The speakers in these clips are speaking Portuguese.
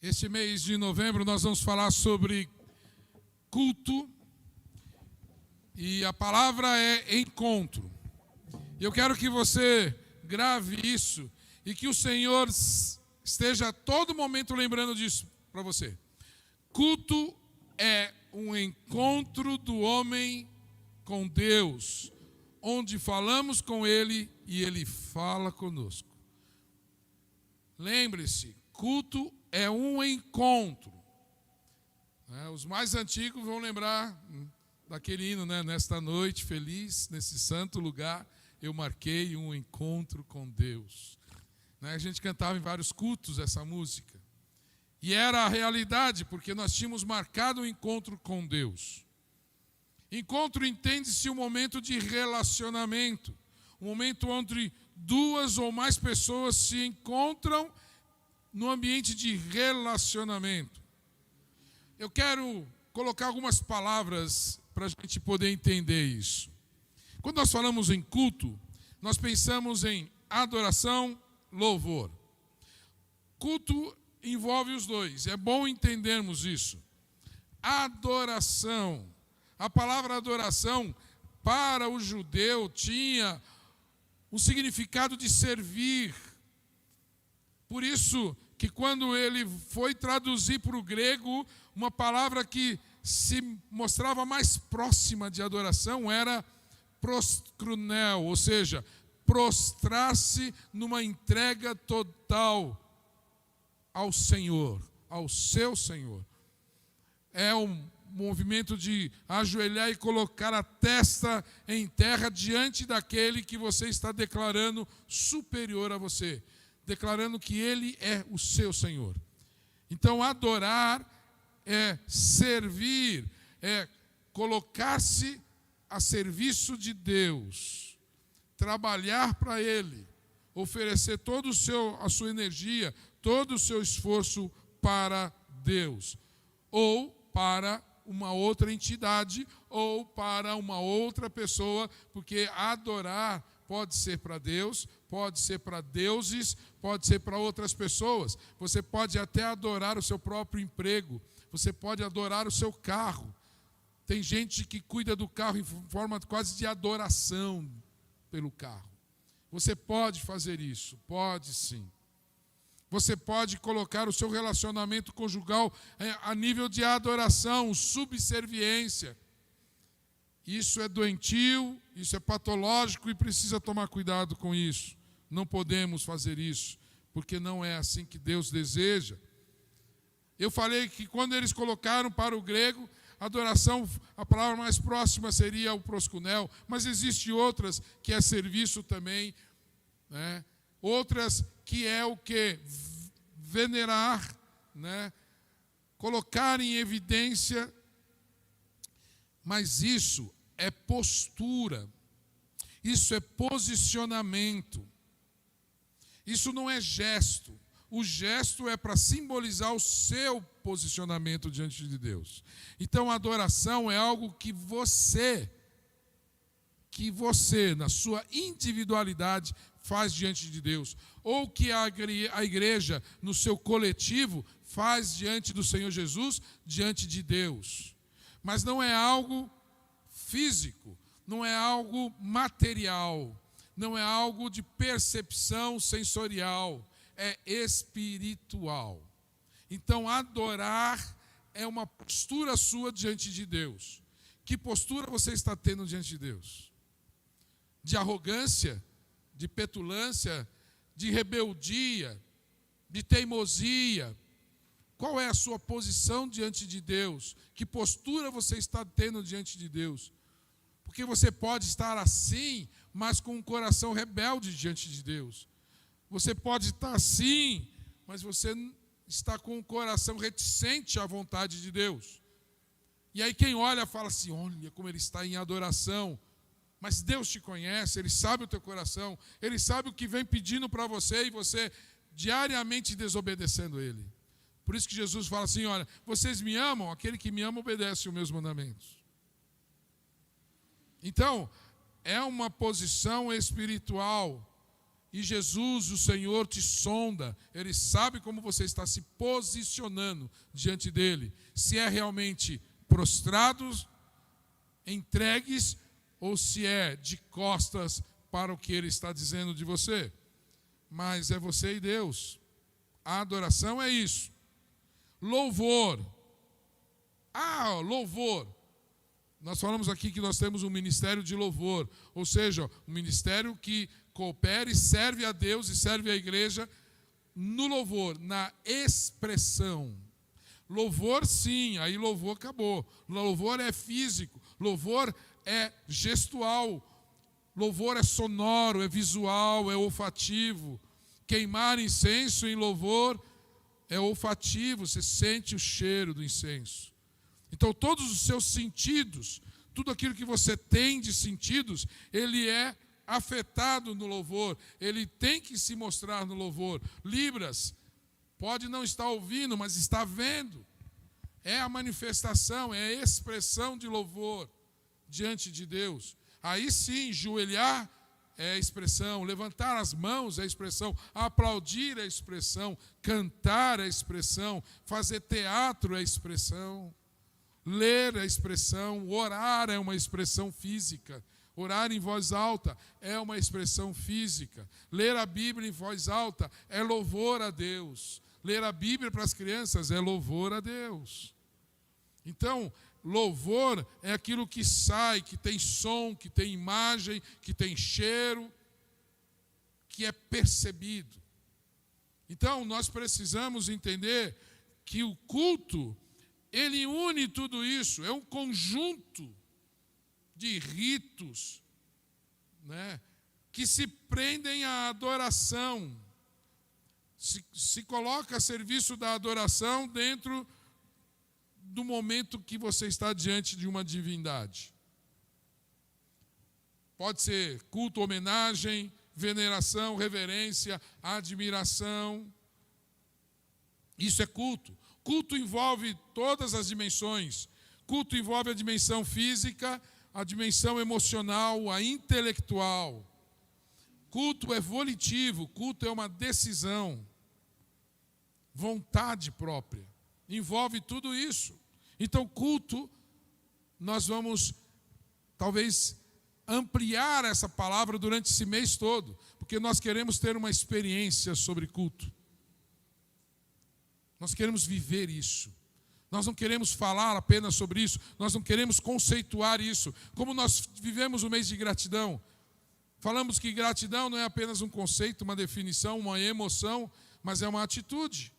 Este mês de novembro nós vamos falar sobre culto e a palavra é encontro. Eu quero que você grave isso e que o Senhor esteja a todo momento lembrando disso para você. Culto é um encontro do homem com Deus, onde falamos com Ele e Ele fala conosco. Lembre-se, culto é um encontro. Os mais antigos vão lembrar daquele hino, nesta noite feliz, nesse santo lugar, eu marquei um encontro com Deus. A gente cantava em vários cultos essa música. E era a realidade, porque nós tínhamos marcado um encontro com Deus. Encontro entende-se um momento de relacionamento, um momento onde duas ou mais pessoas se encontram no ambiente de relacionamento. Eu quero colocar algumas palavras para a gente poder entender isso. Quando nós falamos em culto, nós pensamos em adoração, louvor. Culto envolve os dois, é bom entendermos isso. Adoração. A palavra adoração, para o judeu, tinha um significado de servir. Por isso que quando ele foi traduzir para o grego, uma palavra que se mostrava mais próxima de adoração era proskrunel, ou seja, prostrar-se numa entrega total ao Senhor, ao seu Senhor. É um movimento de ajoelhar e colocar a testa em terra diante daquele que você está declarando superior a você, declarando que Ele é o seu Senhor. Então, adorar é servir, é colocar-se a serviço de Deus, trabalhar para Ele, oferecer toda a sua energia, todo o seu esforço para Deus, ou para uma outra entidade, ou para uma outra pessoa, porque adorar pode ser para Deus, pode ser para deuses, pode ser para outras pessoas. Você pode até adorar o seu próprio emprego, você pode adorar o seu carro. Tem gente que cuida do carro em forma quase de adoração pelo carro. Você pode fazer isso, pode sim. Você pode colocar o seu relacionamento conjugal a nível de adoração, subserviência. Isso é doentio, isso é patológico e precisa tomar cuidado com isso. Não podemos fazer isso, porque não é assim que Deus deseja. Eu falei que quando eles colocaram para o grego, adoração, a palavra mais próxima seria o proskunel, mas existem outras que é serviço também, outras que é o que? Venerar, colocar em evidência, mas isso é postura, isso é posicionamento, isso não é gesto. O gesto é para simbolizar o seu posicionamento diante de Deus. Então a adoração é algo que você, na sua individualidade, faz diante de Deus, ou que a igreja, no seu coletivo, faz diante do Senhor Jesus, diante de Deus. Mas não é algo físico, não é algo material, não é algo de percepção sensorial, é espiritual. Então, adorar é uma postura sua diante de Deus. Que postura você está tendo diante de Deus? De arrogância, de petulância, de rebeldia, de teimosia? Qual é a sua posição diante de Deus? Que postura você está tendo diante de Deus? Porque você pode estar assim, mas com um coração rebelde diante de Deus. Você pode estar assim, mas você está com um coração reticente à vontade de Deus. E aí quem olha fala assim, olha como ele está em adoração. Mas Deus te conhece, Ele sabe o teu coração, Ele sabe o que vem pedindo para você e você diariamente desobedecendo Ele. Por isso que Jesus fala assim, olha, vocês me amam, aquele que me ama obedece os meus mandamentos. Então, é uma posição espiritual E Jesus, o Senhor, te sonda. Ele sabe como você está se posicionando diante dele. Se é realmente prostrados, entregues, ou se é de costas para o que ele está dizendo de você. Mas é você e Deus. A adoração é isso. Louvor. Louvor. Nós falamos aqui que nós temos um ministério de louvor, ou seja, um ministério que coopera e serve a Deus e serve a igreja no louvor, na expressão. Louvor, sim, aí louvor acabou. Louvor é físico, louvor é gestual, louvor é sonoro, é visual, é olfativo. Queimar incenso em louvor é olfativo, você sente o cheiro do incenso. Então todos os seus sentidos, tudo aquilo que você tem de sentidos, ele é afetado no louvor, ele tem que se mostrar no louvor. Libras, pode não estar ouvindo, mas está vendo. É a manifestação, é a expressão de louvor diante de Deus. Aí sim, joelhar é a expressão, levantar as mãos é a expressão, aplaudir é a expressão, cantar é a expressão, fazer teatro é a expressão, ler é a expressão, orar é uma expressão física. Orar em voz alta é uma expressão física. Ler a Bíblia em voz alta é louvor a Deus. Ler a Bíblia para as crianças é louvor a Deus. Então, louvor é aquilo que sai, que tem som, que tem imagem, que tem cheiro, que é percebido. Então, nós precisamos entender que o culto, ele une tudo isso, é um conjunto de ritos, né, que se prendem à adoração. Se coloca a serviço da adoração dentro do momento que você está diante de uma divindade. Pode ser culto, homenagem, veneração, reverência, admiração. Isso é culto. Culto envolve todas as dimensões. Culto envolve a dimensão física, a dimensão emocional, a intelectual. Culto é volitivo, culto é uma decisão, vontade própria. Envolve tudo isso. Então, culto, nós vamos, talvez, ampliar essa palavra durante esse mês todo, porque nós queremos ter uma experiência sobre culto. Nós queremos viver isso. Nós não queremos falar apenas sobre isso, nós não queremos conceituar isso. Como nós vivemos o mês de gratidão, falamos que gratidão não é apenas um conceito, uma definição, uma emoção, mas é uma atitude.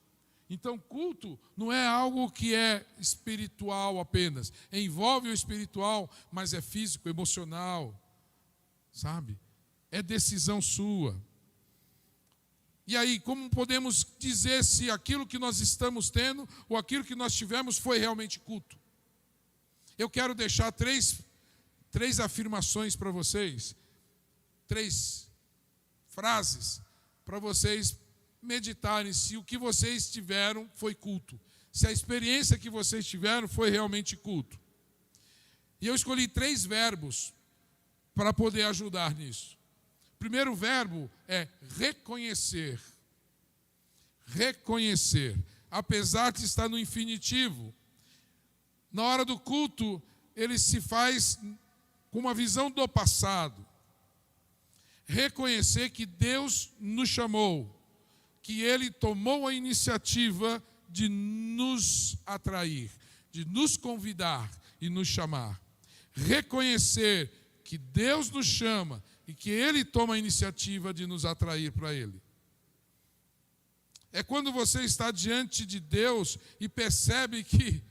Então, culto não é algo que é espiritual apenas. Envolve o espiritual, mas é físico, emocional, sabe? É decisão sua. E aí, como podemos dizer se aquilo que nós estamos tendo ou aquilo que nós tivemos foi realmente culto? Eu quero deixar três afirmações para vocês, 3 frases para vocês meditarem se o que vocês tiveram foi culto, se a experiência que vocês tiveram foi realmente culto. E eu escolhi 3 verbos para poder ajudar nisso. O primeiro verbo é reconhecer. Reconhecer. Apesar de estar no infinitivo, na hora do culto, ele se faz com uma visão do passado. Reconhecer que Deus nos chamou, que Ele tomou a iniciativa de nos atrair, de nos convidar e nos chamar. Reconhecer que Deus nos chama e que Ele toma a iniciativa de nos atrair para Ele. É quando você está diante de Deus e percebe que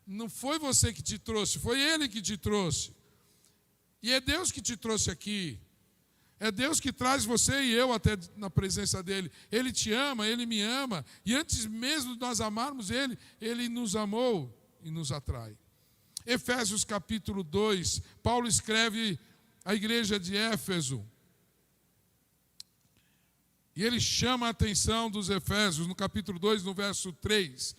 não foi você que te trouxe, foi Ele que te trouxe. E é Deus que te trouxe aqui. É Deus que traz você e eu até na presença dEle. Ele te ama, Ele me ama. E antes mesmo de nós amarmos Ele, Ele nos amou e nos atrai. Efésios capítulo 2, Paulo escreve à igreja de Éfeso. E ele chama a atenção dos Efésios, no capítulo 2, no verso 3.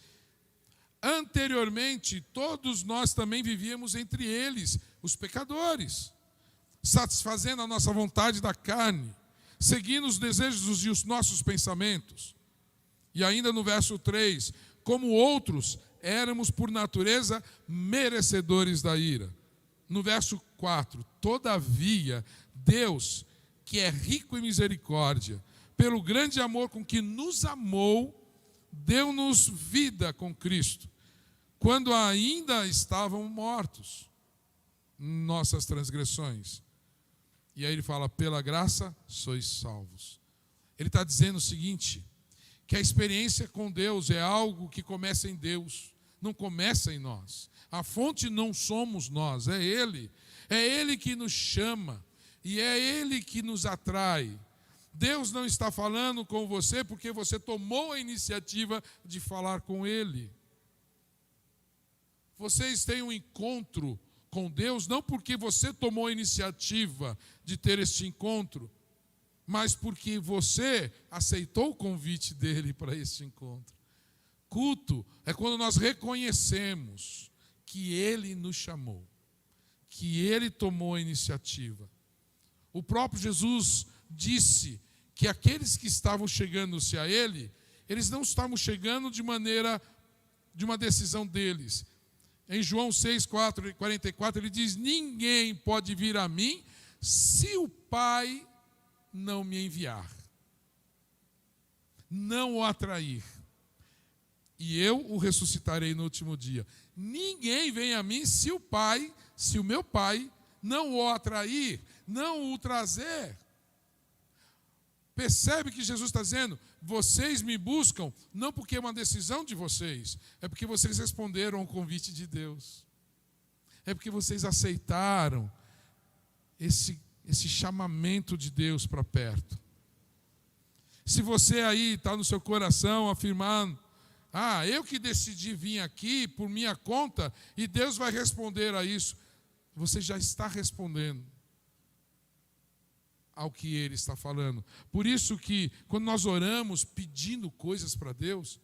Anteriormente, todos nós também vivíamos entre eles, os pecadores, satisfazendo a nossa vontade da carne, seguindo os desejos e os nossos pensamentos. E ainda no verso 3, como outros, éramos por natureza merecedores da ira. No verso 4, todavia, Deus, que é rico em misericórdia, pelo grande amor com que nos amou, deu-nos vida com Cristo, quando ainda estavam mortos nossas transgressões. E aí ele fala, pela graça sois salvos. Ele está dizendo o seguinte, que a experiência com Deus é algo que começa em Deus, não começa em nós. A fonte não somos nós, é Ele que nos chama, e é Ele que nos atrai. Deus não está falando com você porque você tomou a iniciativa de falar com Ele. Vocês têm um encontro com Deus não porque você tomou a iniciativa de ter este encontro, mas porque você aceitou o convite dele para este encontro. Culto é quando nós reconhecemos que ele nos chamou, que ele tomou a iniciativa. O próprio Jesus disse que aqueles que estavam chegando-se a ele, eles não estavam chegando de uma decisão deles. Em João 6:44 ele diz, ninguém pode vir a mim se o Pai não me enviar, não o atrair, e eu o ressuscitarei no último dia. Ninguém vem a mim se o meu Pai não o atrair, não o trazer. Percebe que Jesus está dizendo, vocês me buscam, não porque é uma decisão de vocês, é porque vocês responderam ao convite de Deus. É porque vocês aceitaram esse chamamento de Deus para perto. Se você aí está no seu coração afirmando, eu que decidi vir aqui por minha conta e Deus vai responder a isso, você já está respondendo ao que Ele está falando. Por isso que quando nós oramos pedindo coisas para Deus,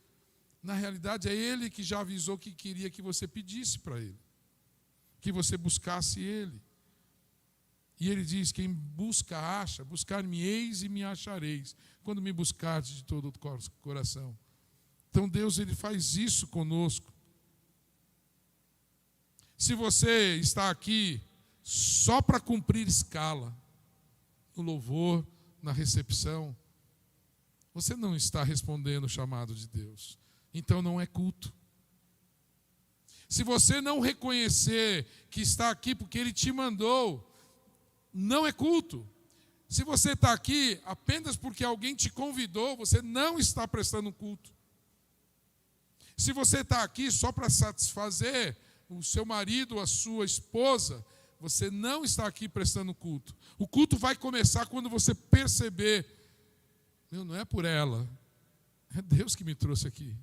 na realidade é Ele que já avisou que queria que você pedisse para Ele, que você buscasse Ele. E Ele diz, quem busca acha, buscar-me-eis e me achareis, quando me buscardes de todo o coração. Então Deus, Ele faz isso conosco. Se você está aqui só para cumprir escala, no louvor, na recepção, você não está respondendo o chamado de Deus. Então não é culto. Se você não reconhecer que está aqui porque Ele te mandou, não é culto. Se você está aqui apenas porque alguém te convidou, você não está prestando culto. Se você está aqui só para satisfazer o seu marido, a sua esposa, você não está aqui prestando culto. O culto vai começar quando você perceber, não é por ela, é Deus que me trouxe aqui.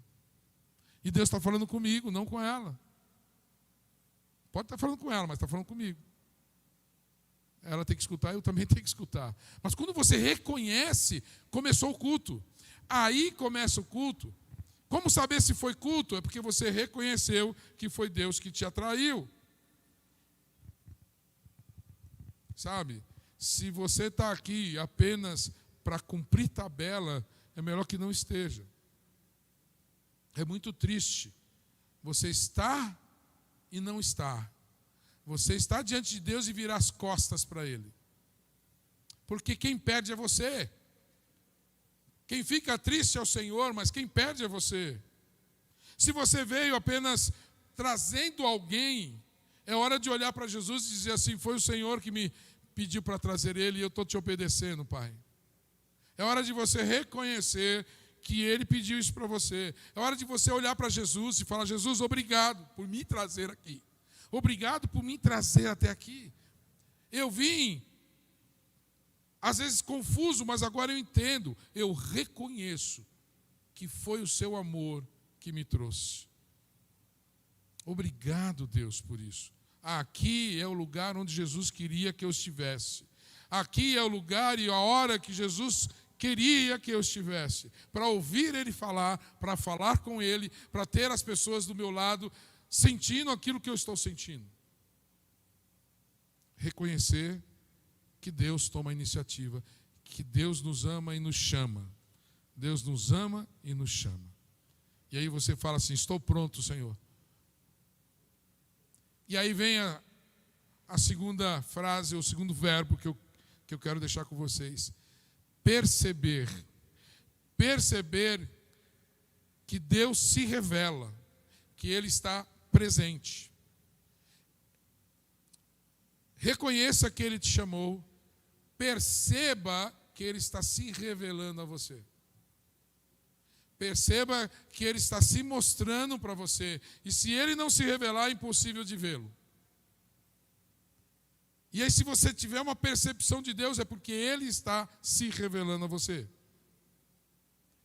E Deus está falando comigo, não com ela. Pode estar falando com ela, mas está falando comigo. Ela tem que escutar, eu também tenho que escutar. Mas quando você reconhece, começou o culto. Aí começa o culto. Como saber se foi culto? É porque você reconheceu que foi Deus que te atraiu. Sabe? Se você está aqui apenas para cumprir tabela, é melhor que não esteja. É muito triste. Você está e não está. Você está diante de Deus e virar as costas para Ele. Porque quem perde é você. Quem fica triste é o Senhor, mas quem perde é você. Se você veio apenas trazendo alguém, é hora de olhar para Jesus e dizer assim, foi o Senhor que me pediu para trazer ele e eu estou te obedecendo, Pai. É hora de você reconhecer que Ele pediu isso para você. É hora de você olhar para Jesus e falar, Jesus, obrigado por me trazer aqui. Obrigado por me trazer até aqui. Eu vim, às vezes confuso, mas agora eu entendo. Eu reconheço que foi o seu amor que me trouxe. Obrigado, Deus, por isso. Aqui é o lugar onde Jesus queria que eu estivesse. Aqui é o lugar e a hora que Jesus queria que eu estivesse. Para ouvir Ele falar, para falar com Ele, para ter as pessoas do meu lado sentindo aquilo que eu estou sentindo. Reconhecer que Deus toma a iniciativa, que Deus nos ama e nos chama. Deus nos ama e nos chama. E aí você fala assim: estou pronto, Senhor. E aí vem a segunda frase, o segundo verbo que eu quero deixar com vocês. Perceber. Perceber que Deus se revela, que Ele está presente. Reconheça que Ele te chamou. Perceba que Ele está se revelando a você. Perceba que Ele está se mostrando para você. E se Ele não se revelar, é impossível de vê-lo. E aí, se você tiver uma percepção de Deus, é porque Ele está se revelando a você.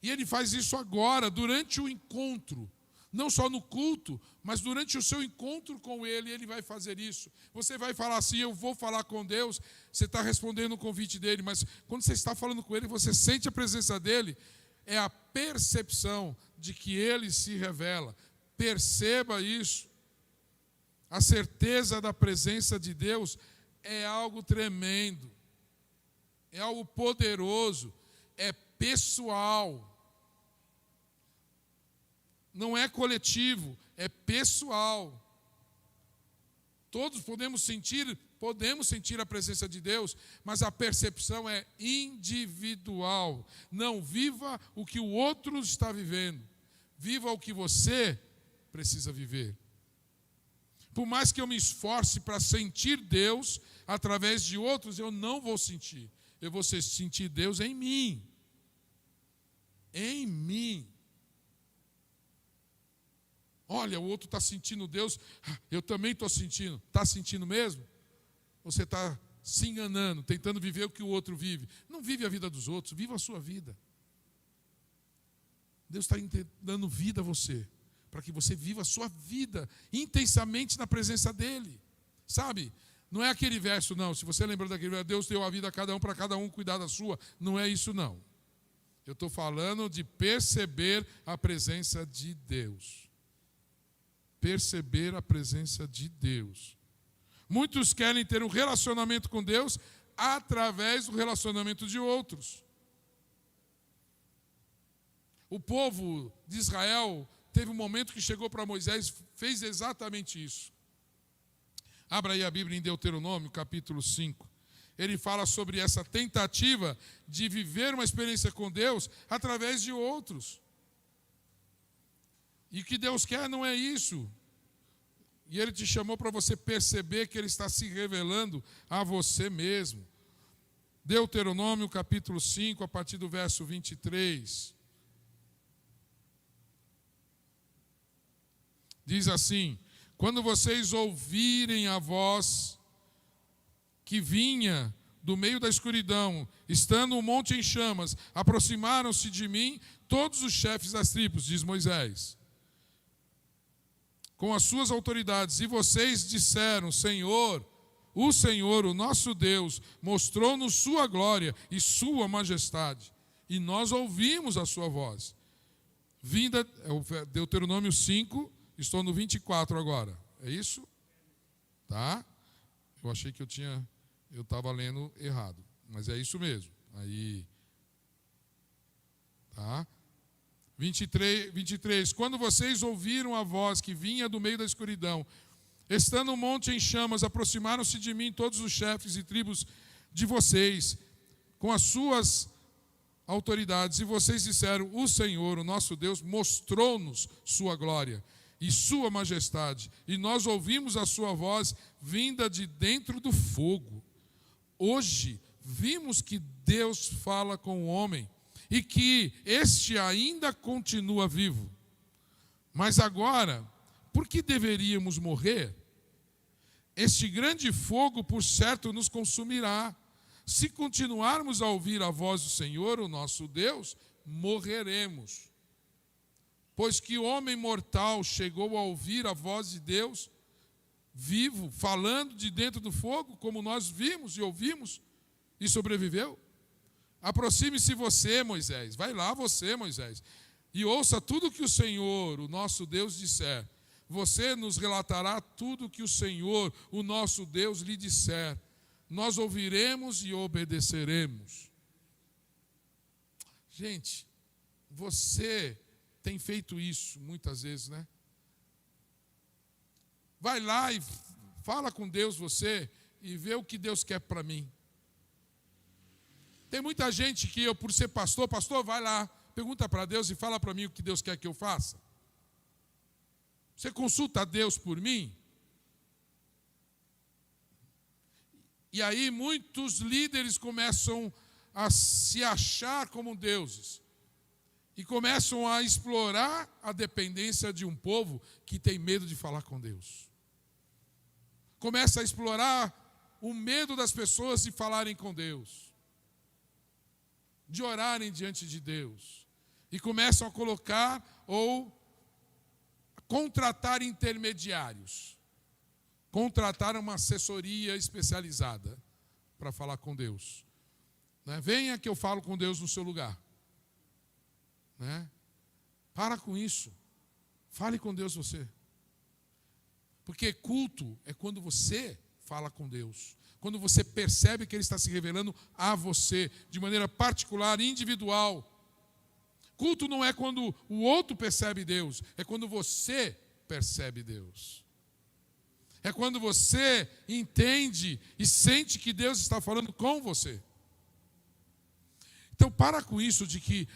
E Ele faz isso agora, durante o encontro. Não só no culto, mas durante o seu encontro com Ele, Ele vai fazer isso. Você vai falar assim: eu vou falar com Deus. Você está respondendo o convite dEle, mas quando você está falando com Ele, você sente a presença dEle. É a percepção de que Ele se revela. Perceba isso. A certeza da presença de Deus é algo tremendo. É algo poderoso. É pessoal. Não é coletivo, é pessoal. Todos podemos sentir a presença de Deus, mas a percepção é individual. Não viva o que o outro está vivendo. Viva o que você precisa viver. Por mais que eu me esforce para sentir Deus através de outros, eu não vou sentir. Eu vou sentir Deus em mim. Em mim. Olha, o outro está sentindo Deus, eu também estou sentindo. Está sentindo mesmo? Ou você está se enganando, tentando viver o que o outro vive? Não vive a vida dos outros, viva a sua vida. Deus está dando vida a você, para que você viva a sua vida intensamente na presença dEle. Sabe? Não é aquele verso, não. Se você lembrou daquele verso, Deus deu a vida a cada um, para cada um cuidar da sua. Não é isso, não. Eu estou falando de perceber a presença de Deus. Perceber a presença de Deus. Muitos querem ter um relacionamento com Deus através do relacionamento de outros. O povo de Israel teve um momento que chegou para Moisés, fez exatamente isso. Abra aí a Bíblia em Deuteronômio, capítulo 5. Ele fala sobre essa tentativa de viver uma experiência com Deus através de outros. E o que Deus quer não é isso. E Ele te chamou para você perceber que Ele está se revelando a você mesmo. Deuteronômio capítulo 5, a partir do verso 23. Diz assim: quando vocês ouvirem a voz que vinha do meio da escuridão, estando o monte em chamas, aproximaram-se de mim todos os chefes das tribos, diz Moisés, com as suas autoridades, e vocês disseram: Senhor, o nosso Deus, mostrou-nos sua glória e sua majestade, e nós ouvimos a sua voz. Deuteronômio 5, estou no 24 agora, é isso? Tá? Eu achei que eu estava lendo errado, mas é isso mesmo. Aí, tá? 23, quando vocês ouviram a voz que vinha do meio da escuridão, estando o monte em chamas, aproximaram-se de mim todos os chefes e tribos de vocês, com as suas autoridades, e vocês disseram: o Senhor, o nosso Deus, mostrou-nos sua glória e sua majestade, e nós ouvimos a sua voz vinda de dentro do fogo. Hoje vimos que Deus fala com o homem, e que este ainda continua vivo. Mas agora, por que deveríamos morrer? Este grande fogo, por certo, nos consumirá. Se continuarmos a ouvir a voz do Senhor, o nosso Deus, morreremos. Pois que homem mortal chegou a ouvir a voz de Deus, vivo, falando de dentro do fogo, como nós vimos e ouvimos, e sobreviveu? Aproxime-se você, Moisés, vai lá você, Moisés, e ouça tudo que o Senhor, o nosso Deus, disser. Você nos relatará tudo que o Senhor, o nosso Deus, lhe disser. Nós ouviremos e obedeceremos. Gente, você tem feito isso muitas vezes, né? Vai lá e fala com Deus você e vê o que Deus quer para mim. Tem muita gente que eu, por ser pastor, vai lá, pergunta para Deus e fala para mim o que Deus quer que eu faça. Você consulta a Deus por mim? E aí muitos líderes começam a se achar como deuses. E começam a explorar a dependência de um povo que tem medo de falar com Deus. Começa a explorar o medo das pessoas de falarem com Deus, de orarem diante de Deus. E começam a colocar ou contratar intermediários. Contratar uma assessoria especializada para falar com Deus. Né? Venha que eu falo com Deus no seu lugar. Né? Para com isso. Fale com Deus você. Porque culto é quando você fala com Deus. Quando você percebe que Ele está se revelando a você, de maneira particular, individual. Culto não é quando o outro percebe Deus, é quando você percebe Deus. É quando você entende e sente que Deus está falando com você. Então para com isso de que,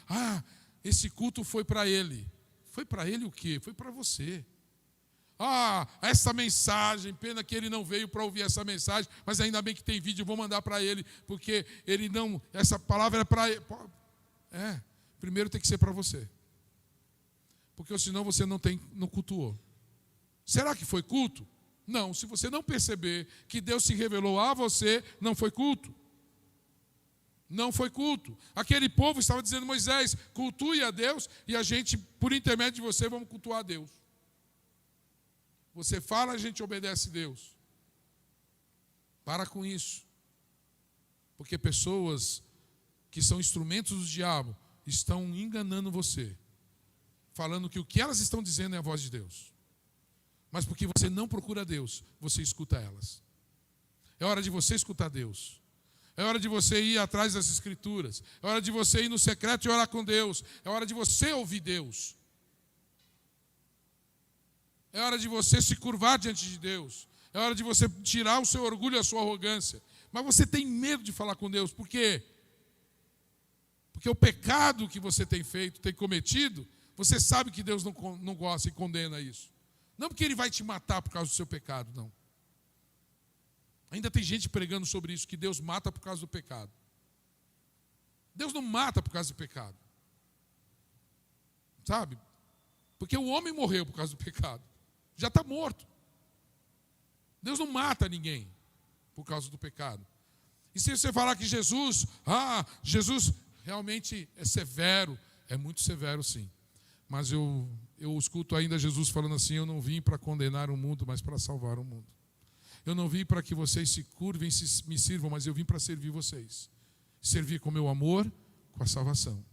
esse culto foi para ele. Foi para ele o quê? Foi para você. Essa mensagem, pena que ele não veio para ouvir essa mensagem, mas ainda bem que tem vídeo, eu vou mandar para ele, porque ele não, essa palavra é para ele. Primeiro tem que ser para você. Porque senão você não cultuou. Será que foi culto? Não, se você não perceber que Deus se revelou a você, não foi culto. Não foi culto. Aquele povo estava dizendo, Moisés, cultue a Deus e a gente, por intermédio de você, vamos cultuar a Deus. Você fala, a gente obedece a Deus. Para com isso. Porque pessoas que são instrumentos do diabo estão enganando você. Falando que o que elas estão dizendo é a voz de Deus. Mas porque você não procura Deus, você escuta elas. É hora de você escutar Deus. É hora de você ir atrás das Escrituras. É hora de você ir no secreto e orar com Deus. É hora de você ouvir Deus. É hora de você se curvar diante de Deus. É hora de você tirar o seu orgulho e a sua arrogância. Mas você tem medo de falar com Deus. Por quê? Porque o pecado que você tem feito, tem cometido, você sabe que Deus não gosta e condena isso. Não porque Ele vai te matar por causa do seu pecado, não. Ainda tem gente pregando sobre isso, que Deus mata por causa do pecado. Deus não mata por causa do pecado. Sabe? Porque o homem morreu por causa do pecado. Já está morto. Deus não mata ninguém por causa do pecado. E se você falar que Jesus realmente é severo, é muito severo sim. Mas eu escuto ainda Jesus falando assim, eu não vim para condenar o mundo, mas para salvar o mundo. Eu não vim para que vocês se curvem e me sirvam, mas eu vim para servir vocês. Servir com meu amor, com a salvação.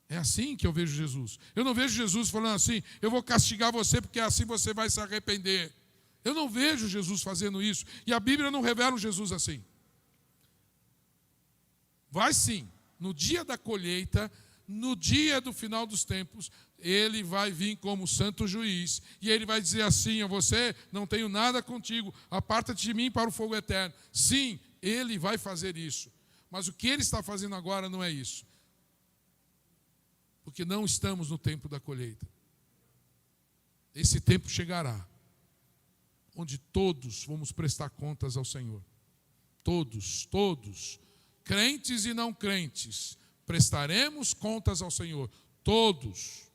É assim que eu vejo Jesus. Eu não vejo Jesus falando assim, eu vou castigar você porque assim você vai se arrepender. Eu não vejo Jesus fazendo isso. E a Bíblia não revela um Jesus assim. Vai sim, no dia da colheita, no dia do final dos tempos, Ele vai vir como santo juiz. E Ele vai dizer assim a você, não tenho nada contigo, aparta-te de mim para o fogo eterno. Sim, Ele vai fazer isso. Mas o que Ele está fazendo agora não é isso. Porque não estamos no tempo da colheita. Esse tempo chegará, onde todos vamos prestar contas ao Senhor. Todos, crentes e não crentes, prestaremos contas ao Senhor, todos.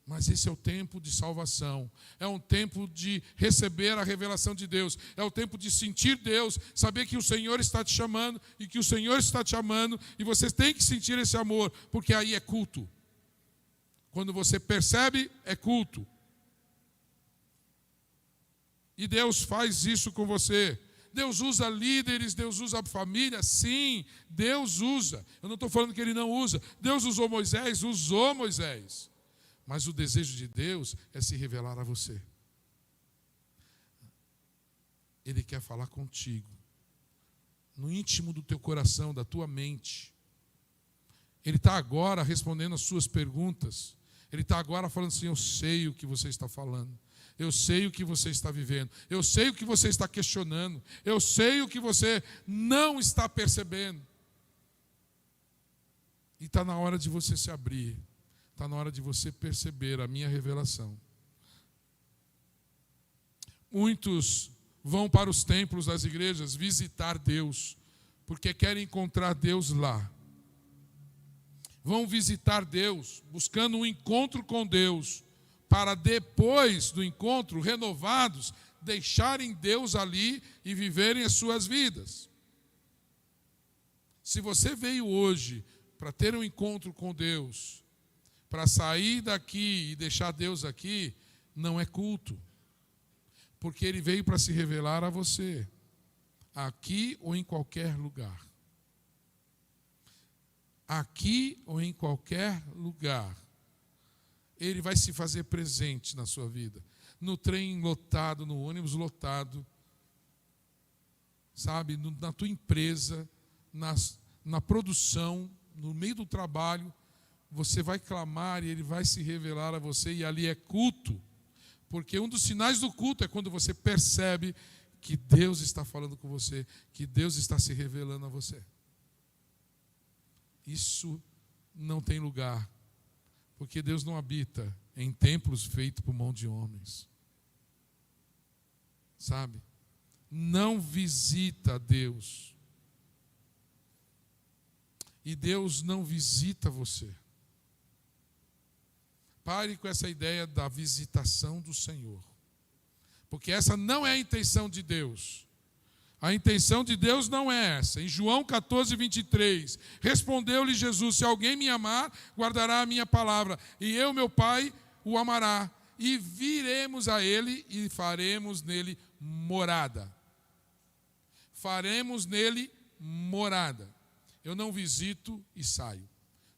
Mas esse é o tempo de salvação, é um tempo de receber a revelação de Deus, é o tempo de sentir Deus, saber que o Senhor está te chamando e que o Senhor está te amando, e você tem que sentir esse amor, porque aí é culto. Quando você percebe, é culto. E Deus faz isso com você. Deus usa líderes, Deus usa família, sim, Deus usa. Eu não estou falando que Ele não usa. Deus usou Moisés. Mas o desejo de Deus é se revelar a você. Ele quer falar contigo, no íntimo do teu coração, da tua mente. Ele está agora respondendo as suas perguntas. Ele está agora falando assim: eu sei o que você está falando. Eu sei o que você está vivendo. Eu sei o que você está questionando. Eu sei o que você não está percebendo. E está na hora de você se abrir. Está na hora de você perceber a minha revelação. Muitos vão para os templos das igrejas visitar Deus, porque querem encontrar Deus lá. Vão visitar Deus, buscando um encontro com Deus, para depois do encontro, renovados, deixarem Deus ali e viverem as suas vidas. Se você veio hoje para ter um encontro com Deus, para sair daqui e deixar Deus aqui, não é culto. Porque Ele veio para se revelar a você, aqui ou em qualquer lugar. Aqui ou em qualquer lugar. Ele vai se fazer presente na sua vida. No trem lotado, no ônibus lotado, sabe, na tua empresa, na produção, no meio do trabalho, você vai clamar e Ele vai se revelar a você, e ali é culto. Porque um dos sinais do culto é quando você percebe que Deus está falando com você, que Deus está se revelando a você. Isso não tem lugar, porque Deus não habita em templos feitos por mão de homens. Sabe? Não visita Deus. E Deus não visita você. Pare com essa ideia da visitação do Senhor. Porque essa não é a intenção de Deus. A intenção de Deus não é essa. Em João 14, 23, respondeu-lhe Jesus: se alguém me amar, guardará a minha palavra, e eu, meu Pai, o amará, e viremos a ele e faremos nele morada. Faremos nele morada. Eu não visito e saio.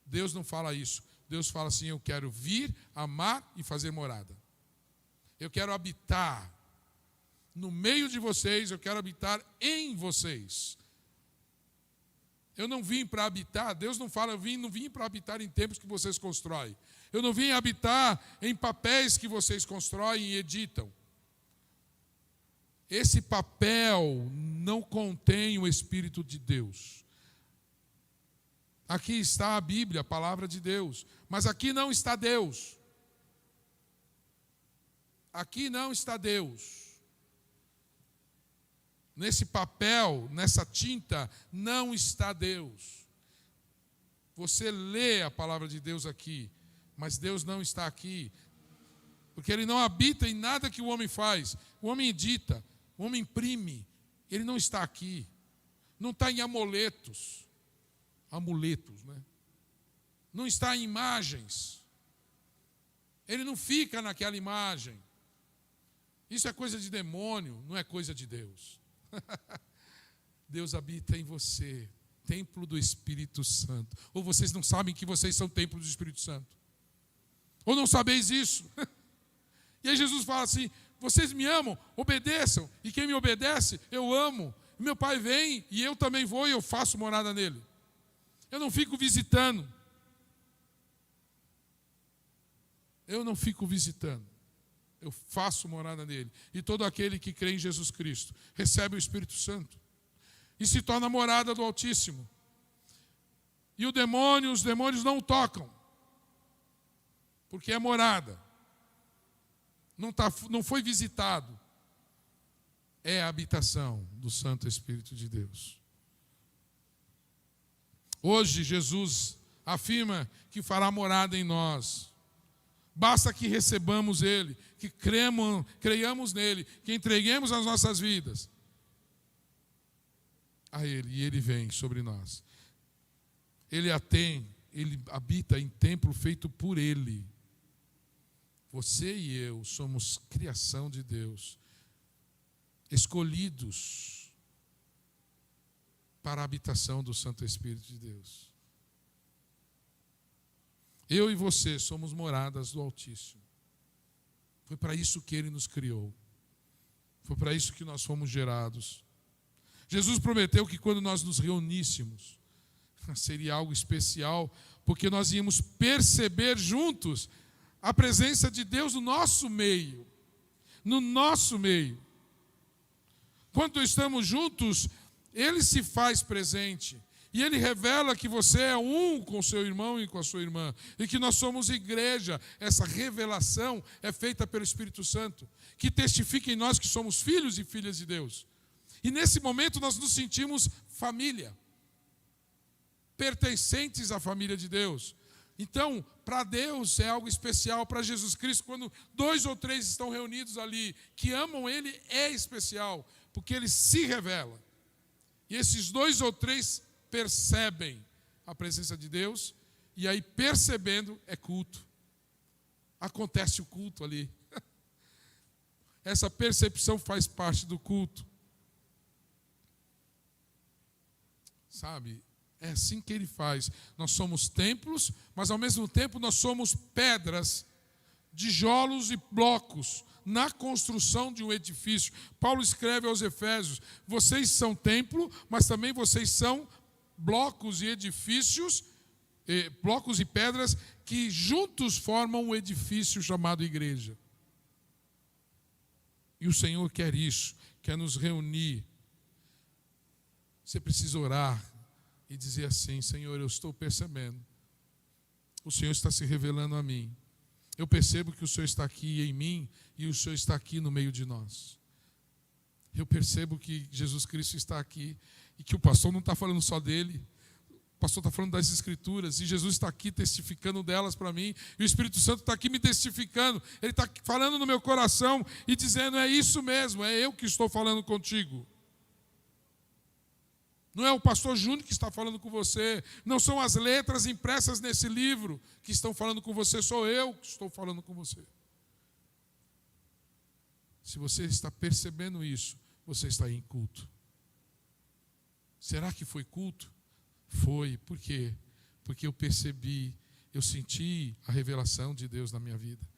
Deus não fala isso. Deus fala assim: eu quero vir, amar e fazer morada. Eu quero habitar no meio de vocês, eu quero habitar em vocês. Eu não vim para habitar, Deus não fala, não vim para habitar em templos que vocês constroem. Eu não vim habitar em papéis que vocês constroem e editam. Esse papel não contém o Espírito de Deus. Aqui está a Bíblia, a palavra de Deus. Mas aqui não está Deus. Aqui não está Deus. Nesse papel, nessa tinta, não está Deus. Você lê a palavra de Deus aqui, mas Deus não está aqui. Porque Ele não habita em nada que o homem faz. O homem edita, o homem imprime. Ele não está aqui. Não está em amuletos, né? Não está em imagens. Ele não fica naquela imagem. Isso é coisa de demônio, não é coisa de Deus. Deus habita em você, templo do Espírito Santo. Ou vocês não sabem que vocês são templo do Espírito Santo? Ou não sabeis isso? E aí Jesus fala assim: vocês me amam, obedeçam, e quem me obedece, eu amo. Meu Pai vem e eu também vou e eu faço morada nele. Eu não fico visitando. Eu faço morada nele. E todo aquele que crê em Jesus Cristo recebe o Espírito Santo e se torna morada do Altíssimo. E os demônios não o tocam, porque é morada. Não foi visitado. É a habitação do Santo Espírito de Deus. Hoje Jesus afirma que fará morada em nós. Basta que recebamos Ele, que creiamos nele, que entreguemos as nossas vidas a Ele, e Ele vem sobre nós. Ele habita em templo feito por Ele. Você e eu somos criação de Deus, escolhidos para a habitação do Santo Espírito de Deus. Eu e você somos moradas do Altíssimo. Foi para isso que Ele nos criou. Foi para isso que nós fomos gerados. Jesus prometeu que quando nós nos reuníssemos, seria algo especial, porque nós íamos perceber juntos a presença de Deus no nosso meio. No nosso meio. Quando estamos juntos, Ele se faz presente. E Ele revela que você é um com seu irmão e com a sua irmã. E que nós somos igreja. Essa revelação é feita pelo Espírito Santo, que testifica em nós que somos filhos e filhas de Deus. E nesse momento nós nos sentimos família, pertencentes à família de Deus. Então, para Deus é algo especial, para Jesus Cristo, quando 2 ou 3 estão reunidos ali, que amam Ele, é especial, porque Ele se revela. E esses 2 ou 3 percebem a presença de Deus, e aí percebendo é culto. Acontece o culto ali. Essa percepção faz parte do culto. Sabe? É assim que Ele faz. Nós somos templos, mas ao mesmo tempo nós somos pedras, tijolos e blocos na construção de um edifício. Paulo escreve aos Efésios: vocês são templo, mas também vocês são blocos e edifícios, blocos e pedras que juntos formam um edifício chamado igreja. E o Senhor quer isso, quer nos reunir. Você precisa orar e dizer assim: Senhor, eu estou percebendo, o Senhor está se revelando a mim. Eu percebo que o Senhor está aqui em mim e o Senhor está aqui no meio de nós. Eu percebo que Jesus Cristo está aqui e que o pastor não está falando só dele. O pastor está falando das Escrituras e Jesus está aqui testificando delas para mim. E o Espírito Santo está aqui me testificando. Ele está falando no meu coração e dizendo: é isso mesmo, é eu que estou falando contigo. Não é o pastor Júnior que está falando com você. Não são as letras impressas nesse livro que estão falando com você. Sou eu que estou falando com você. Se você está percebendo isso, você está em culto. Será que foi culto? Foi. Por quê? Porque eu percebi, eu senti a revelação de Deus na minha vida.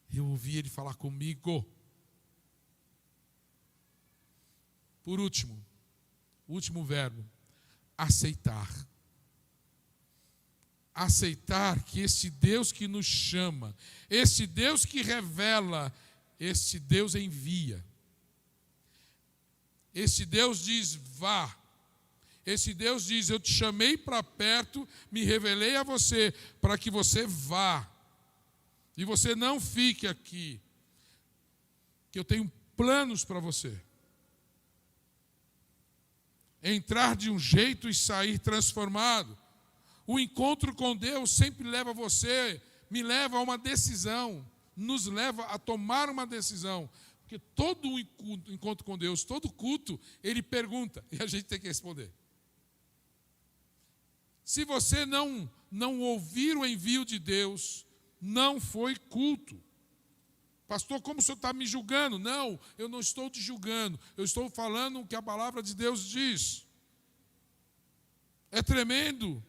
Eu ouvi Ele falar comigo. Por último, o último verbo: aceitar. Aceitar que esse Deus que nos chama, esse Deus que revela, esse Deus envia. Esse Deus diz: vá. Esse Deus diz: eu te chamei para perto, me revelei a você, para que você vá. E você não fique aqui, que eu tenho planos para você. Entrar de um jeito e sair transformado. O encontro com Deus sempre leva você, me leva a uma decisão, nos leva a tomar uma decisão. Porque todo encontro com Deus, todo culto, Ele pergunta e a gente tem que responder. Se você não ouvir o envio de Deus, não foi culto. Pastor, como o senhor está me julgando? Não, eu não estou te julgando. Eu estou falando o que a palavra de Deus diz. É tremendo.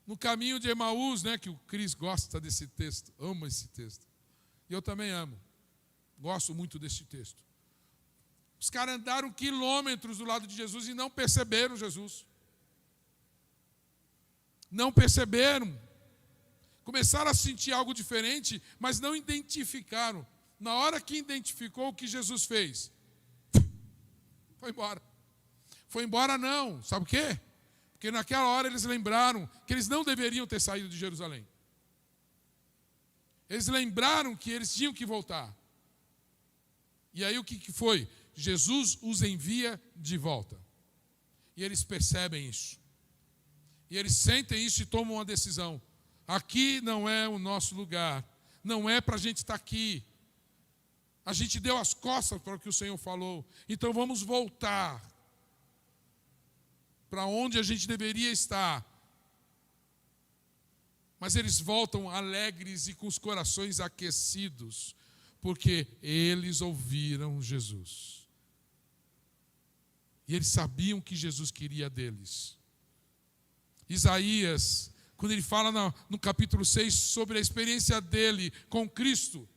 No caminho de Emaús, né, que o Cris gosta desse texto. Ama esse texto. E eu também amo. Gosto muito desse texto. Os caras andaram quilômetros do lado de Jesus e não perceberam Jesus. Não perceberam. Começaram a sentir algo diferente, mas não identificaram. Na hora que identificou, o que Jesus fez? Foi embora. Foi embora não. Sabe o quê? Porque naquela hora eles lembraram que eles não deveriam ter saído de Jerusalém. Eles lembraram que eles tinham que voltar. E aí o que foi? Jesus os envia de volta. E eles percebem isso. E eles sentem isso e tomam uma decisão. Aqui não é o nosso lugar. Não é para a gente estar aqui. A gente deu as costas para o que o Senhor falou. Então vamos voltar para onde a gente deveria estar. Mas eles voltam alegres e com os corações aquecidos, porque eles ouviram Jesus. E eles sabiam que Jesus queria deles. Isaías, quando ele fala no capítulo 6 sobre a experiência dele com Cristo,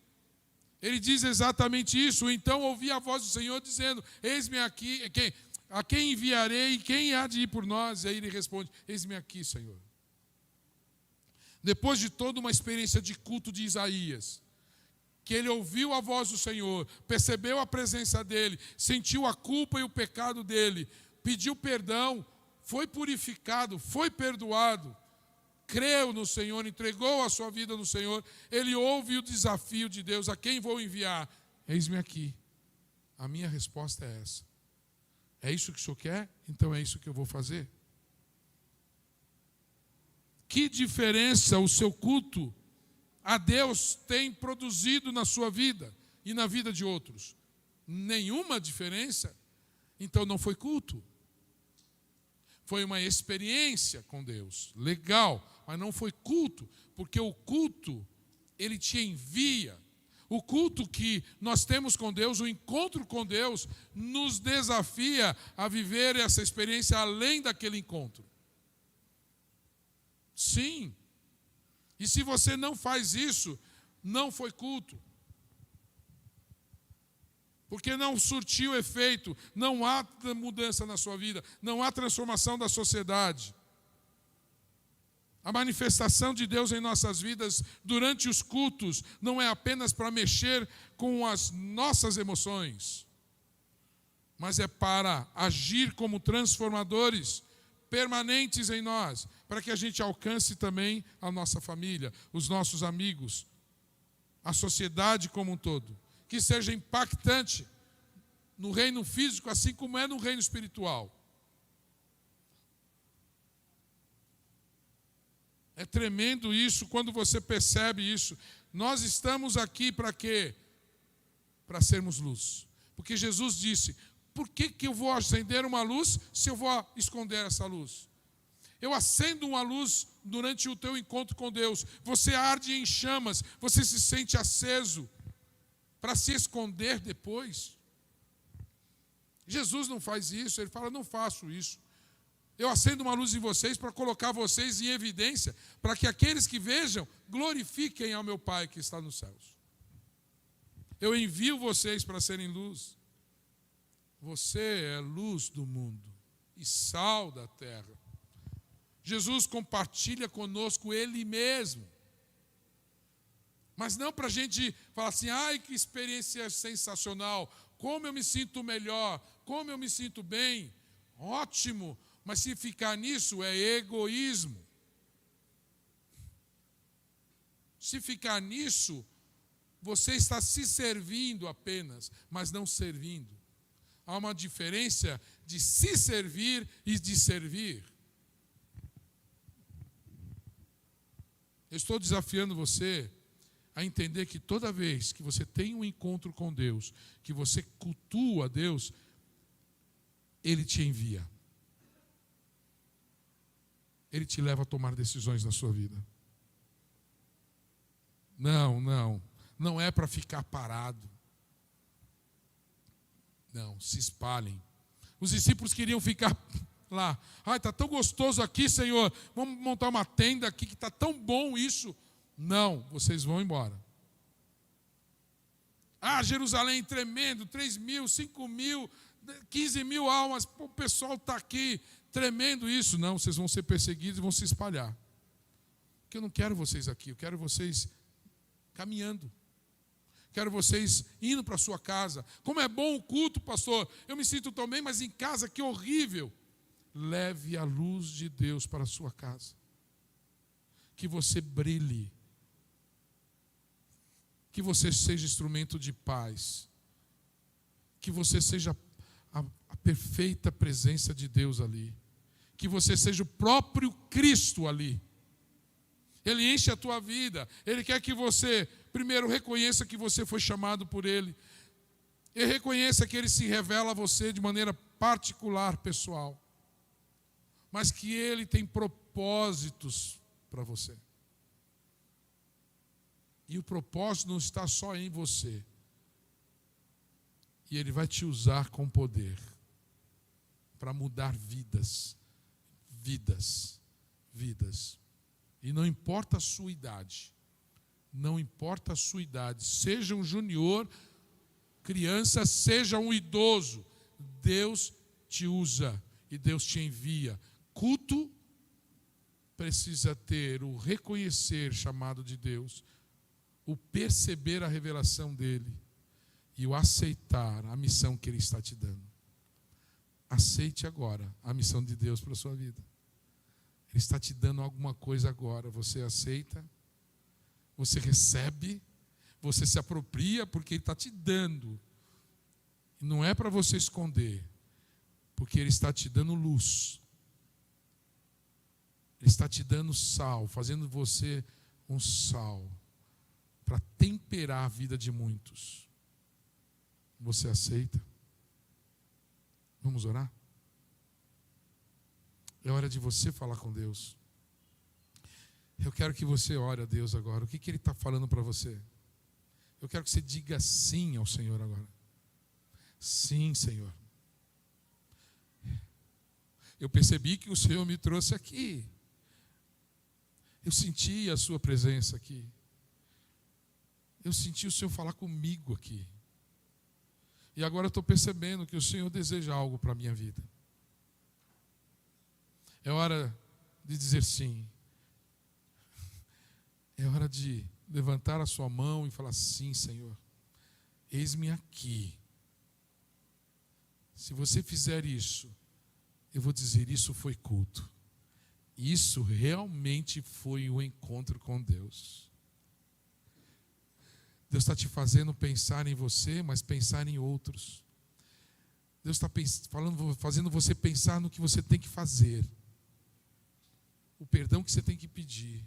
ele diz exatamente isso. Então ouvi a voz do Senhor dizendo: eis-me aqui, a quem enviarei e quem há de ir por nós? E aí ele responde: eis-me aqui, Senhor. Depois de toda uma experiência de culto de Isaías, que ele ouviu a voz do Senhor, percebeu a presença dele, sentiu a culpa e o pecado dele, pediu perdão, foi purificado, foi perdoado, creu no Senhor, entregou a sua vida no Senhor, ele ouve o desafio de Deus: a quem vou enviar? Eis-me aqui. A minha resposta é essa. É isso que o Senhor quer? Então é isso que eu vou fazer. Que diferença o seu culto a Deus tem produzido na sua vida e na vida de outros? Nenhuma diferença. Então não foi culto. Foi uma experiência com Deus, legal, mas não foi culto, porque o culto, ele te envia. O culto que nós temos com Deus, o encontro com Deus, nos desafia a viver essa experiência além daquele encontro. Sim. E se você não faz isso, não foi culto. Porque não surtiu efeito, não há mudança na sua vida, não há transformação da sociedade. A manifestação de Deus em nossas vidas durante os cultos não é apenas para mexer com as nossas emoções, mas é para agir como transformadores permanentes em nós, para que a gente alcance também a nossa família, os nossos amigos, a sociedade como um todo. Que seja impactante no reino físico, assim como é no reino espiritual. É tremendo isso quando você percebe isso. Nós estamos aqui para quê? Para sermos luz. Porque Jesus disse: por que eu vou acender uma luz se eu vou esconder essa luz? Eu acendo uma luz durante o teu encontro com Deus. Você arde em chamas, você se sente aceso para se esconder depois. Jesus não faz isso, ele fala: não faço isso. Eu acendo uma luz em vocês para colocar vocês em evidência, para que aqueles que vejam glorifiquem ao meu Pai que está nos céus. Eu envio vocês para serem luz. Você é luz do mundo e sal da terra. Jesus compartilha conosco Ele mesmo. Mas não para a gente falar assim: ai, que experiência sensacional, como eu me sinto melhor, como eu me sinto bem. Ótimo, mas se ficar nisso é egoísmo. Se ficar nisso, você está se servindo apenas, mas não servindo. Há uma diferença de se servir e de servir. Eu estou desafiando você a entender que toda vez que você tem um encontro com Deus, que você cultua Deus, Ele te envia. Ele te leva a tomar decisões na sua vida. Não é para ficar parado. Não, se espalhem. Os discípulos queriam ficar lá. Ai, está tão gostoso aqui, Senhor. Vamos montar uma tenda aqui que está tão bom isso. Não, vocês vão embora. Ah, Jerusalém tremendo, 3.000, 5.000, 15.000 almas. O pessoal está aqui, tremendo isso. Não, vocês vão ser perseguidos e vão se espalhar. Porque eu não quero vocês aqui, eu quero vocês caminhando. Quero vocês indo para a sua casa. Como é bom o culto, pastor. Eu me sinto tão bem, mas em casa, que horrível. Leve a luz de Deus para a sua casa. Que você brilhe. Que você seja instrumento de paz. Que você seja a perfeita presença de Deus ali. Que você seja o próprio Cristo ali. Ele enche a tua vida. Ele quer que você, primeiro, reconheça que você foi chamado por Ele. E reconheça que Ele se revela a você de maneira particular, pessoal. Mas que Ele tem propósitos para você. E o propósito não está só em você. E Ele vai te usar com poder para mudar vidas. Vidas. Vidas. E não importa a sua idade. Não importa a sua idade. Seja um junior, criança, seja um idoso. Deus te usa e Deus te envia. Culto precisa ter o reconhecer chamado de Deus, o perceber a revelação dele e o aceitar a missão que ele está te dando. Aceite agora a missão de Deus para a sua vida. Ele está te dando alguma coisa agora. Você aceita, você recebe, você se apropria porque ele está te dando. E não é para você esconder, porque ele está te dando luz. Ele está te dando sal, fazendo você um sal, para temperar a vida de muitos. Você aceita? Vamos orar? É hora de você falar com Deus. Eu quero que você ore a Deus agora. O que Ele está falando para você? Eu quero que você diga sim ao Senhor agora. Sim, Senhor. Eu percebi que o Senhor me trouxe aqui. Eu senti a sua presença aqui. Eu senti o Senhor falar comigo aqui. E agora eu estou percebendo que o Senhor deseja algo para a minha vida. É hora de dizer sim. É hora de levantar a sua mão e falar: sim, Senhor, eis-me aqui. Se você fizer isso, eu vou dizer: isso foi culto. Isso realmente foi um encontro com Deus. Deus está te fazendo pensar em você, mas pensar em outros. Deus está fazendo você pensar no que você tem que fazer. O perdão que você tem que pedir.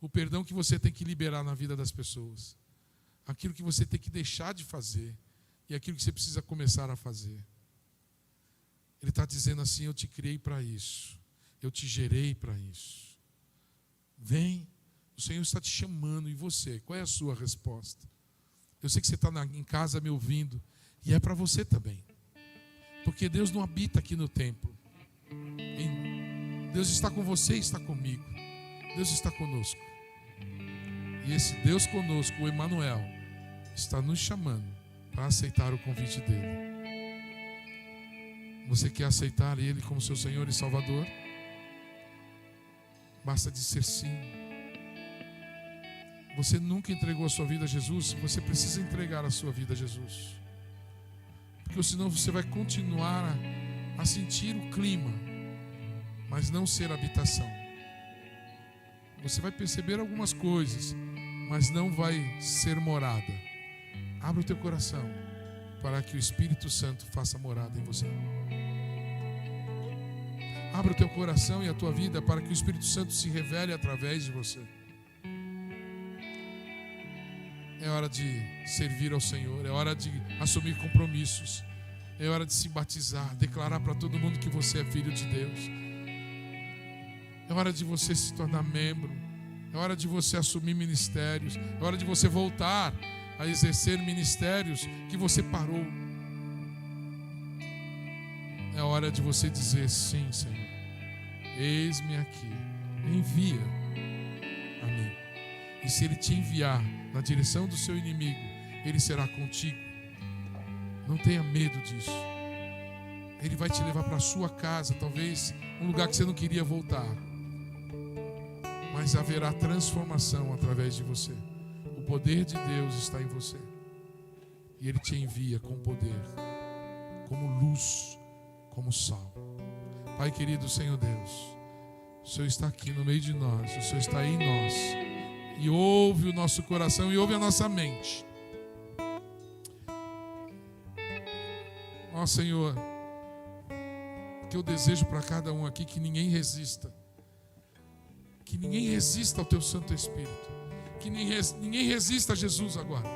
O perdão que você tem que liberar na vida das pessoas. Aquilo que você tem que deixar de fazer. E aquilo que você precisa começar a fazer. Ele está dizendo assim: eu te criei para isso. Eu te gerei para isso. Vem. O Senhor está te chamando. E você? Qual é a sua resposta? Eu sei que você está em casa me ouvindo. E é para você também. Porque Deus não habita aqui no templo. Deus está com você e está comigo. Deus está conosco. E esse Deus conosco, o Emmanuel, está nos chamando para aceitar o convite dele. Você quer aceitar Ele como seu Senhor e Salvador? Basta dizer sim. Você nunca entregou a sua vida a Jesus? Você precisa entregar a sua vida a Jesus. Porque senão você vai continuar a sentir o clima, mas não ser habitação. Você vai perceber algumas coisas, mas não vai ser morada. Abra o teu coração para que o Espírito Santo faça morada em você. Abra o teu coração e a tua vida para que o Espírito Santo se revele através de você. É hora de servir ao Senhor, é hora de assumir compromissos, é hora de se batizar, declarar para todo mundo que você é filho de Deus. É hora de você se tornar membro, é hora de você assumir ministérios, é hora de você voltar a exercer ministérios que você parou. É hora de você dizer: sim, Senhor, eis-me aqui, envia a mim. E se Ele te enviar na direção do seu inimigo, Ele será contigo. Não tenha medo disso. Ele vai te levar para a sua casa, talvez um lugar que você não queria voltar. Mas haverá transformação através de você. O poder de Deus está em você. E Ele te envia com poder, como luz, como sal. Pai querido, Senhor Deus, o Senhor está aqui no meio de nós, o Senhor está em nós. E ouve o nosso coração e ouve a nossa mente. Ó Senhor, que eu desejo para cada um aqui que ninguém resista. Que ninguém resista ao Teu Santo Espírito. Que ninguém resista a Jesus agora.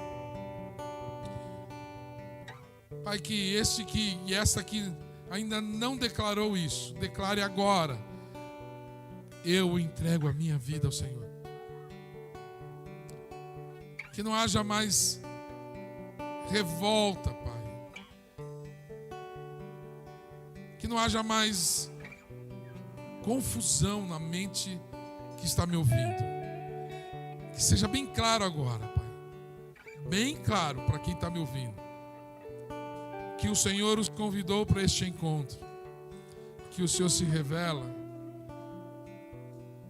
Pai, que este que e essa que ainda não declarou isso, declare agora: eu entrego a minha vida ao Senhor. Que não haja mais revolta, Pai. Que não haja mais confusão na mente que está me ouvindo. Que seja bem claro agora, Pai. Bem claro para quem está me ouvindo. Que o Senhor os convidou para este encontro. Que o Senhor se revela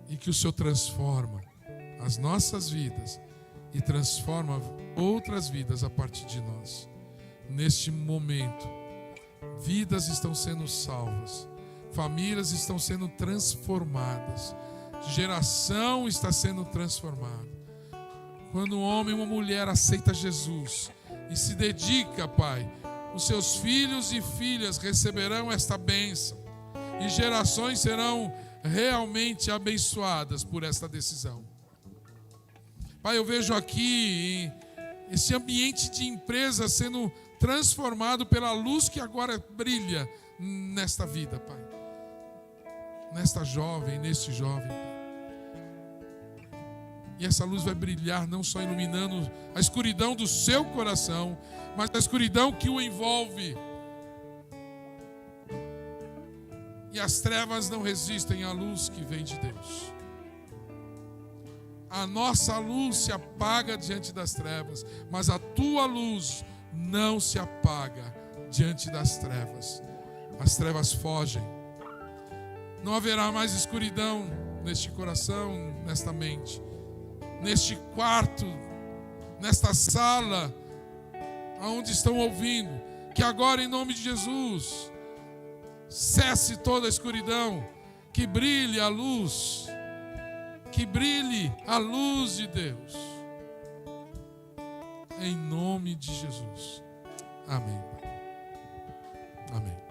e que o Senhor transforma as nossas vidas e transforma outras vidas a partir de nós. Neste momento, vidas estão sendo salvas, famílias estão sendo transformadas, geração está sendo transformada. Quando um homem e uma mulher aceita Jesus e se dedica, Pai, os seus filhos e filhas receberão esta bênção e gerações serão realmente abençoadas por esta decisão. Pai, eu vejo aqui esse ambiente de empresa sendo transformado pela luz que agora brilha nesta vida, Pai. Nesta jovem, neste jovem, Pai. E essa luz vai brilhar não só iluminando a escuridão do seu coração, mas a escuridão que o envolve. E as trevas não resistem à luz que vem de Deus. A nossa luz se apaga diante das trevas, mas a tua luz não se apaga diante das trevas. As trevas fogem. Não haverá mais escuridão neste coração, nesta mente, neste quarto, nesta sala, aonde estão ouvindo. Que agora, em nome de Jesus, cesse toda a escuridão, que brilhe a luz, que brilhe a luz de Deus. Em nome de Jesus. Amém. Amém.